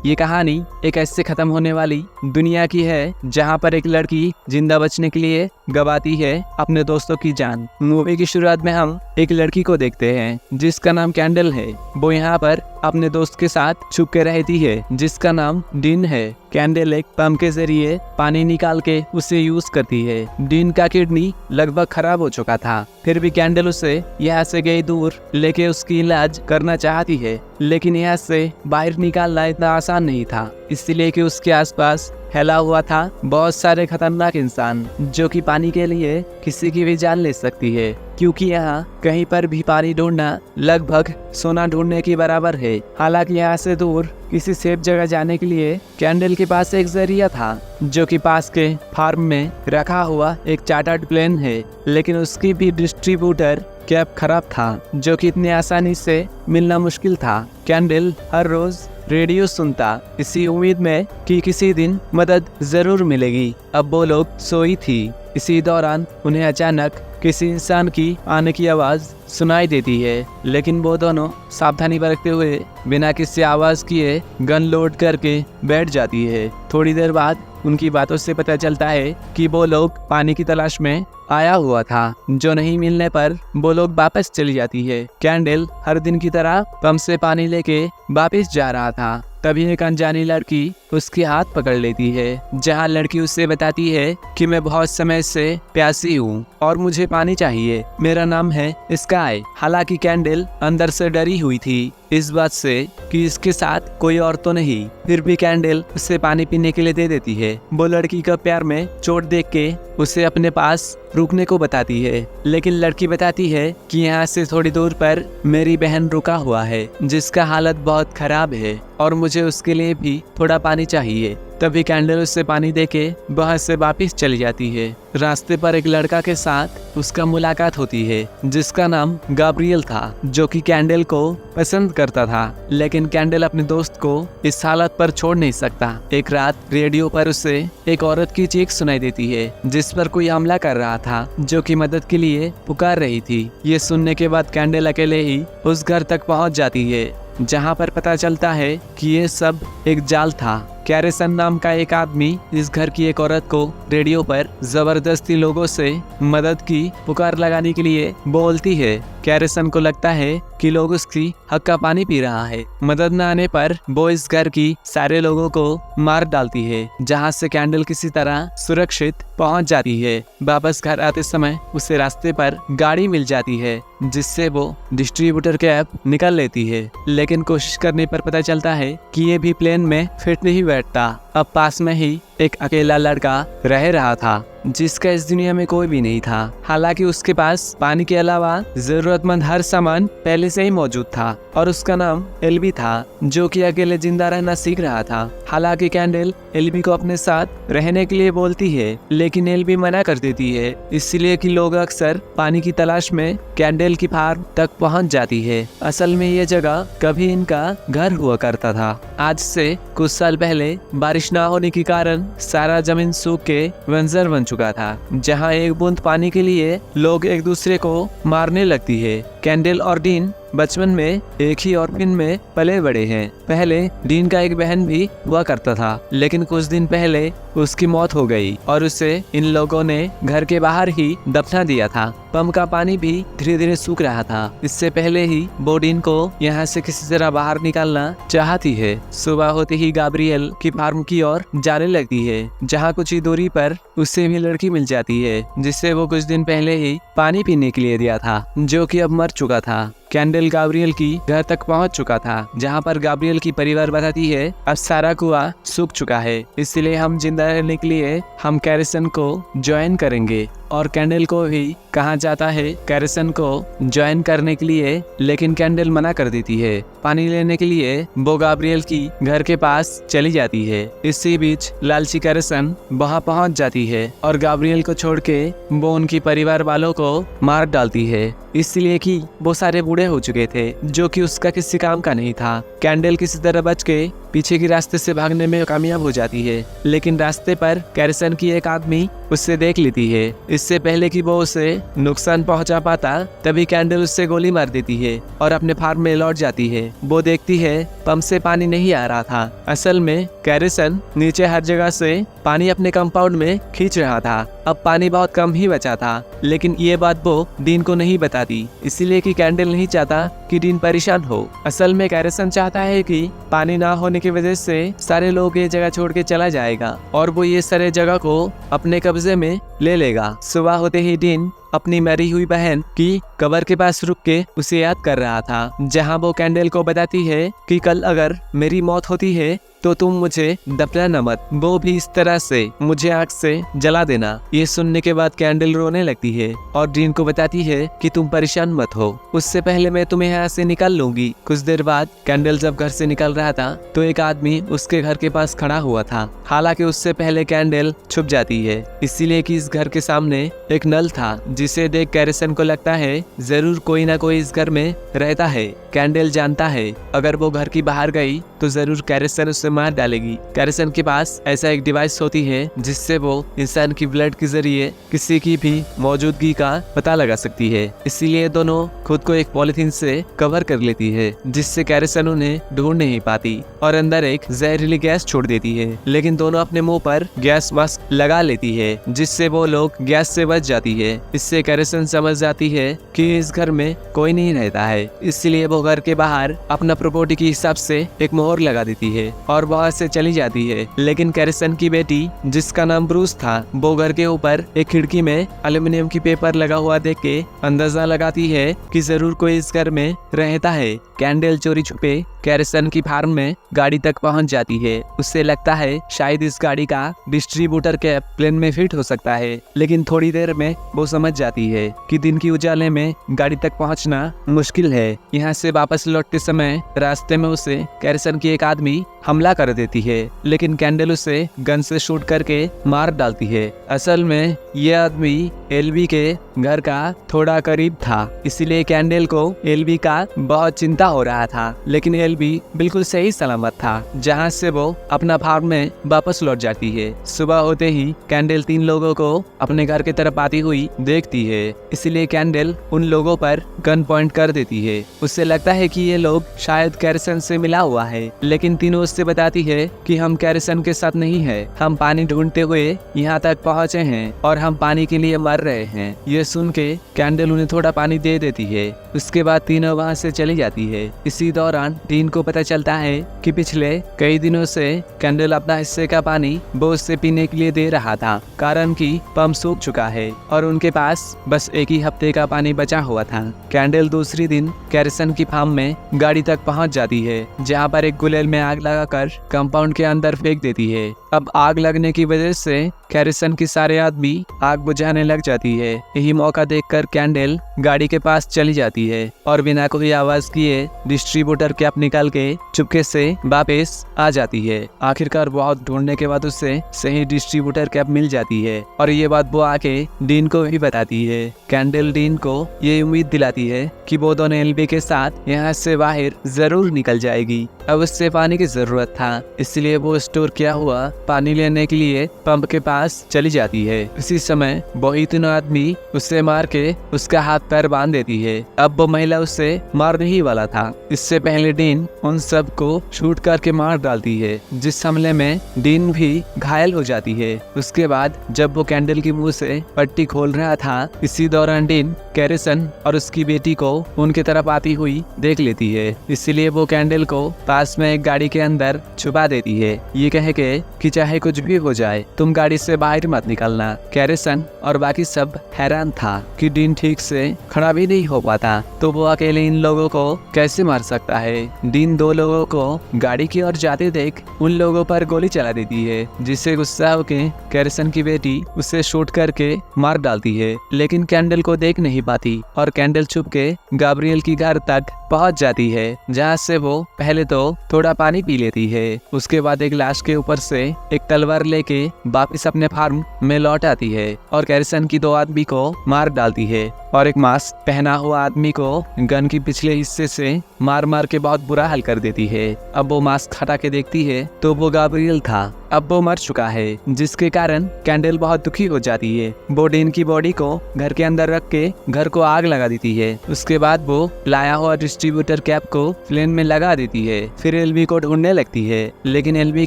ये कहानी एक ऐसे खत्म होने वाली दुनिया की है जहाँ पर एक लड़की जिंदा बचने के लिए गवाती है अपने दोस्तों की जान। मूवी की शुरुआत में हम एक लड़की को देखते हैं जिसका नाम कैंडल है। वो यहाँ पर अपने दोस्त के साथ छुप के रहती है जिसका नाम डीन है। कैंडल एक पंप के जरिए पानी निकाल के उसे यूज करती है। डीन का किडनी लगभग खराब हो चुका था, फिर भी कैंडल उसे यहाँ से कहीं दूर लेके उसकी इलाज करना चाहती है, लेकिन यहाँ से बाहर निकालना इतना आसान नहीं था, इसलिए कि उसके आसपास फैला हुआ था बहुत सारे खतरनाक इंसान जो कि पानी के लिए किसी की भी जान ले सकती है, क्योंकि यहाँ कहीं पर भी पानी ढूंढना लगभग सोना ढूंढने के बराबर है। हालांकि यहाँ से दूर किसी सेफ जगह जाने के लिए कैंडल के पास एक जरिया था जो कि पास के फार्म में रखा हुआ एक चार्टर्ड प्लेन है, लेकिन उसकी भी डिस्ट्रीब्यूटर कैब खराब था जो कि इतनी आसानी से मिलना मुश्किल था। कैंडल हर रोज रेडियो सुनता इसी उम्मीद में कि किसी दिन मदद जरूर मिलेगी। अब वो लोग सोई थी। इसी दौरान उन्हें अचानक किसी इंसान की आने की आवाज सुनाई देती है, लेकिन वो दोनों सावधानी बरतते हुए बिना किसी आवाज किए गन लोड करके बैठ जाती है। थोड़ी देर बाद उनकी बातों से पता चलता है कि वो लोग पानी की तलाश में आया हुआ था, जो नहीं मिलने पर वो लोग वापस चली जाती है। कैंडल हर दिन की तरह पंप से पानी लेके वापस जा रहा था, तभी एक अनजानी लड़की उसके हाथ पकड़ लेती है, जहां लड़की उससे बताती है कि मैं बहुत समय से प्यासी हूँ और मुझे पानी चाहिए। मेरा नाम है स्काई। हालांकि कैंडल अंदर से डरी हुई थी इस बात से कि इसके साथ कोई और तो नहीं, फिर भी कैंडल उसे पानी पीने के लिए दे देती है। वो लड़की का पैर में चोट देख के उसे अपने पास रुकने को बताती है, लेकिन लड़की बताती है कि यहाँ से थोड़ी दूर पर मेरी बहन रुका हुआ है जिसका हालत बहुत खराब है और मुझे उसके लिए भी थोड़ा पानी चाहिए। तभी कैंडल उससे पानी देके वहां से वापस चली जाती है। रास्ते पर एक लड़का के साथ उसका मुलाकात होती है जिसका नाम गैब्रियल था, जो कि कैंडल को पसंद करता था, लेकिन कैंडल अपने दोस्त को इस हालत पर छोड़ नहीं सकता। एक रात रेडियो पर उसे एक औरत की चीख सुनाई देती है जिस पर कोई हमला कर रहा था, जो कि मदद के लिए पुकार रही थी। ये सुनने के बाद कैंडल अकेले ही उस घर तक पहुंच जाती है, जहां पर पता चलता है कि ये सब एक जाल था। कैरिसन नाम का एक आदमी इस घर की एक औरत को रेडियो पर जबरदस्ती लोगों से मदद की पुकार लगाने के लिए बोलती है। कैरिसन को लगता है कि लोग उसकी हक का पानी पी रहा है। मदद न आने पर वो इस घर की सारे लोगों को मार डालती है, जहां से कैंडल किसी तरह सुरक्षित पहुंच जाती है। वापस घर आते समय उसे रास्ते पर गाड़ी मिल जाती है जिससे वो डिस्ट्रीब्यूटर कैब निकल लेती है, लेकिन कोशिश करने पर पता चलता है कि ये भी प्लेन में फिट नहीं बैठता। अब पास में ही एक अकेला लड़का रह रहा था जिसका इस दुनिया में कोई भी नहीं था। हालांकि उसके पास पानी के अलावा जरूरतमंद हर सामान पहले से ही मौजूद था और उसका नाम एल्बी था, जो कि अकेले जिंदा रहना सीख रहा था। हालांकि कैंडल एल्बी को अपने साथ रहने के लिए बोलती है, लेकिन एल्बी मना कर देती है, इसलिए कि लोग अक्सर पानी की तलाश में कैंडल की फार्म तक पहुंच जाती है। असल में ये जगह कभी इनका घर हुआ करता था। आज से कुछ साल पहले बारिश न होने के कारण सारा जमीन सूख के बंजर बन चुका था, जहां एक बूंद पानी के लिए लोग एक दूसरे को मारने लगती है। कैंडल और डीन बचपन में एक ही ऑर्फिन में पले बड़े हैं। पहले डीन का एक बहन भी हुआ करता था, लेकिन कुछ दिन पहले उसकी मौत हो गई और उसे इन लोगों ने घर के बाहर ही दफना दिया था। पंप का पानी भी धीरे धीरे सूख रहा था। इससे पहले ही वो डीन को यहाँ से किसी तरह बाहर निकालना चाहती है। सुबह होते ही गैब्रियल की फार्म की ओर जाने लगती है, जहाँ कुछ ही दूरी पर उससे भी लड़की मिल जाती है जिससे वो कुछ दिन पहले ही पानी पीने के लिए दिया था, जो कि अब मर चुका था। कैंडल गैब्रियल की घर तक पहुंच चुका था, जहां पर गैब्रियल की परिवार बताती है अब सारा कुआं सूख चुका है, इसलिए हम जिंदा रहने के लिए हम कैरिसन को ज्वाइन करेंगे। और कैंडल को भी कहा जाता है कैरिसन को ज्वाइन करने के लिए, लेकिन कैंडल मना कर देती है। पानी लेने के लिए वो गैब्रियल की घर के पास चली जाती है। इसी बीच लालची कैरिसन वहां पहुंच जाती है और गैब्रियल को छोड़ के वो उनकी परिवार वालों को मार डालती है, इसलिए कि वो सारे बूढ़े हो चुके थे, जो कि उसका किसी काम का नहीं था। कैंडल किसी तरह बच के पीछे के रास्ते से भागने में कामयाब हो जाती है, लेकिन रास्ते पर कैरिसन की एक आदमी उससे देख लेती है। इससे पहले कि वो उसे नुकसान पहुंचा पाता तभी कैंडल उससे गोली मार देती है और अपने फार्म में लौट जाती है। वो देखती है पंप से पानी नहीं आ रहा था। असल में कैरिसन नीचे हर जगह से पानी अपने कंपाउंड में खींच रहा था। अब पानी बहुत कम ही बचा था, लेकिन ये बात वो डीन को नहीं बताती, इसलिए कि कैंडल नहीं चाहता कि डीन परेशान हो। असल में कैरिसन चाहता है कि पानी ना होने की वजह से सारे लोग ये जगह छोड़ के चला जाएगा और वो ये सारे जगह को अपने कब्जे में ले लेगा। सुबह होते ही डीन अपनी मरी हुई बहन की कब्र के पास रुक के उसे याद कर रहा था, जहां वो कैंडल को बताती है कि कल अगर मेरी मौत होती है तो तुम मुझे दफनाना मत, वो भी इस तरह से मुझे आग से जला देना। ये सुनने के बाद कैंडल रोने लगती है और डीन को बताती है कि तुम परेशान मत हो, उससे पहले मैं तुम्हें यहाँ से निकाल लूंगी। कुछ देर बाद कैंडल जब घर से निकल रहा था तो एक आदमी उसके घर के पास खड़ा हुआ था। हालांकि उससे पहले कैंडल छुप जाती है, इसीलिए कि इस घर के सामने एक नल था, जिसे देख कैरिसन को लगता है जरूर कोई ना कोई इस घर में रहता है। कैंडल जानता है अगर वो घर की बाहर गई तो जरूर कैरिसन उसे मार डालेगी। कैरिसन के पास ऐसा एक डिवाइस होती है जिससे वो इंसान की ब्लड के जरिए किसी की भी मौजूदगी का पता लगा सकती है। इसीलिए दोनों खुद को एक पॉलिथीन से कवर कर लेती है, जिससे कैरिसन उन्हें ढूंढ नहीं पाती और अंदर एक जहरीली गैस छोड़ देती है। लेकिन दोनों अपने मुंह पर गैस मास्क लगा लेती है, जिससे वो लोग गैस से बच जाती है। इससे कैरिसन समझ जाती है कि इस घर में कोई नहीं रहता है, इसलिए वो घर के बाहर अपना प्रॉपर्टी के हिसाब से एक मोहर लगा देती है और वहां से चली जाती है। लेकिन कैरिसन की बेटी, जिसका नाम ब्रूस था, वो घर के ऊपर एक खिड़की में एल्युमिनियम की पेपर लगा हुआ देख के अंदाजा लगाती है कि जरूर कोई इस घर में रहता है। कैंडल चोरी छुपे कैरिसन की फार्म में गाड़ी तक पहुंच जाती है। उससे लगता है शायद इस गाड़ी का डिस्ट्रीब्यूटर कैप प्लेन में फिट हो सकता है, लेकिन थोड़ी देर में वो समझ जाती है कि दिन की उजाले में गाड़ी तक पहुंचना मुश्किल है। यहाँ से वापस लौटते समय रास्ते में उसे कैरिसन की एक आदमी हमला कर देती है, लेकिन कैंडल उसे गन से शूट करके मार डालती है। असल में ये आदमी एलबी के घर का थोड़ा करीब था, इसलिए कैंडल को एलबी का बहुत चिंता हो रहा था, लेकिन एलबी बिल्कुल सही सलामत था, जहां से वो अपना फार्म में वापस लौट जाती है। सुबह होते ही कैंडल 3 लोगों को अपने घर की तरफ आती हुई देखती है, इसलिए कैंडल उन लोगों पर गन पॉइंट कर देती है। उससे लगता है कि ये लोग शायद कैरिसन से मिला हुआ है, लेकिन तीनों उससे बताती है कि हम कैरिसन के साथ नहीं है, हम पानी ढूंढते हुए यहाँ तक पहुँचे हैं और हम पानी के लिए मर रहे हैं। ये सुन के कैंडल उन्हें थोड़ा पानी दे देती है। उसके बाद तीनों वहाँ से चली जाती है। इसी दौरान डीन को पता चलता है कि पिछले कई दिनों से कैंडल अपना हिस्से का पानी वो उससे पीने के लिए दे रहा था, कारण कि पंप सूख चुका है और उनके पास बस एक ही हफ्ते का पानी बचा हुआ था। कैंडल दूसरी दिन कैरिसन की फार्म में गाड़ी तक पहुंच जाती है, जहां पर एक गुलेल में आग लगाकर कंपाउंड के अंदर फेंक देती है। अब आग लगने की वजह से कैरिसन की सारे आदमी आग बुझाने लग जाती है। यही मौका देखकर कैंडल गाड़ी के पास चली जाती है और बिना कोई आवाज किए डिस्ट्रीब्यूटर कैप निकाल के चुपके से वापस आ जाती है। आखिरकार बहुत ढूंढने के बाद उसे सही डिस्ट्रीब्यूटर कैप मिल जाती है और ये बात वो आके डीन को भी बताती है। कैंडल डीन को ये उम्मीद दिलाती है कि वो दोनों एलबी के साथ यहाँ से बाहर जरूर निकल जाएगी। अब उससे पानी की जरूरत था, इसलिए वो स्टोर किया हुआ पानी लेने के लिए पंप के पास चली जाती है। इसी समय वही तीनों आदमी उससे मार के उसका हाथ पैर बांध देती है। अब वो महिला उससे मारने ही वाला था। इससे पहले डीन उन सब को शूट करके मार डालती है, जिस हमले में डीन भी घायल हो जाती है। उसके बाद जब वो कैंडल की मुंह से पट्टी खोल रहा था, इसी दौरान डीन कैरिसन और उसकी बेटी को उनके तरफ आती हुई देख लेती है, इसलिए वो कैंडल को पास में एक गाड़ी के अंदर छुपा देती है, ये कह के कि चाहे कुछ भी हो जाए तुम गाड़ी से बाहर मत निकलना। कैरिसन और बाकी सब हैरान था कि डीन ठीक से खड़ा भी नहीं हो पाता, तो वो अकेले इन लोगों को कैसे मार सकता है। डीन 2 लोगों को गाड़ी की ओर जाते देख उन लोगों पर गोली चला देती है, जिससे गुस्सा होके कैरिसन की बेटी उसे शूट करके मार डालती है, लेकिन कैंडल को देख नहीं पाती और कैंडल छुप के गैब्रियल की घर तक पहुंच जाती है, जहां से वो पहले तो थोड़ा पानी पी लेती है। उसके बाद एक लाश के ऊपर से एक तलवार लेके वापस अपने फार्म में लौट आती है और कैरिसन की 2 आदमी को मार डालती है। और एक मास्क पहना हुआ आदमी को गन की पिछले हिस्से से मार मार के बहुत बुरा हाल कर देती है। अब वो मास्क हटा के देखती है तो वो गैब्रियल था। अब वो मर चुका है, जिसके कारण कैंडल बहुत दुखी हो जाती है। वो डीन की बॉडी को घर के अंदर रख के घर को आग लगा देती है। उसके बाद वो लाया हुआ डिस्ट्रीब्यूटर कैप को फ्लेम में लगा देती है। फिर एलबी को ढूंढने लगती है, लेकिन एलबी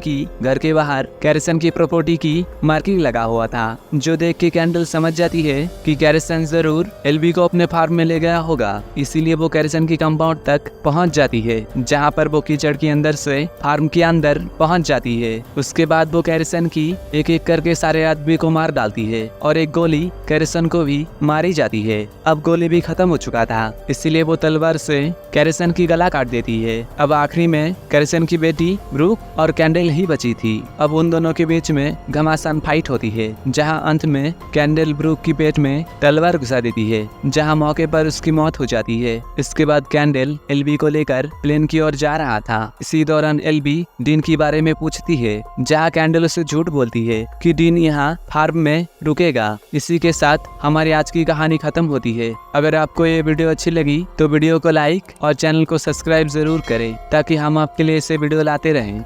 की घर के बाहर कैरिसन की प्रॉपर्टी की मार्किंग लगा हुआ था, जो देख के कैंडल समझ जाती है कि कैरिसन जरूर एलबी को अपने फार्म में ले गया होगा। इसीलिए वो कैरिसन की कंपाउंड तक पहुंच जाती है, जहां पर वो कीचड़ के अंदर से फार्म के अंदर पहुंच जाती है। उसके बाद वो कैरिसन की एक एक करके सारे आदमी को मार डालती है और एक गोली कैरिसन को भी मारी जाती है। अब गोली भी खत्म हो चुका था, इसीलिए वो तलवार से कैरिसन की गला काट देती है। अब आखिरी में कैरिसन की बेटी ब्रूक और कैंडल ही बची थी। अब उन दोनों के बीच में घमासान फाइट होती है, जहां अंत में कैंडल ब्रूक की पेट में तलवार घुसा देती है, जहां मौके पर उसकी मौत हो जाती है। इसके बाद कैंडल एलबी को लेकर प्लेन की ओर जा रहा था। इसी दौरान एलबी डीन के बारे में पूछती है, जहां कैंडल उसे झूठ बोलती है कि डीन यहाँ फार्म में रुकेगा। इसी के साथ हमारी आज की कहानी खत्म होती है। अगर आपको ये वीडियो अच्छी लगी तो वीडियो को लाइक और चैनल को सब्सक्राइब जरूर करें, ताकि हम आपके लिए ऐसे वीडियो लाते रहें।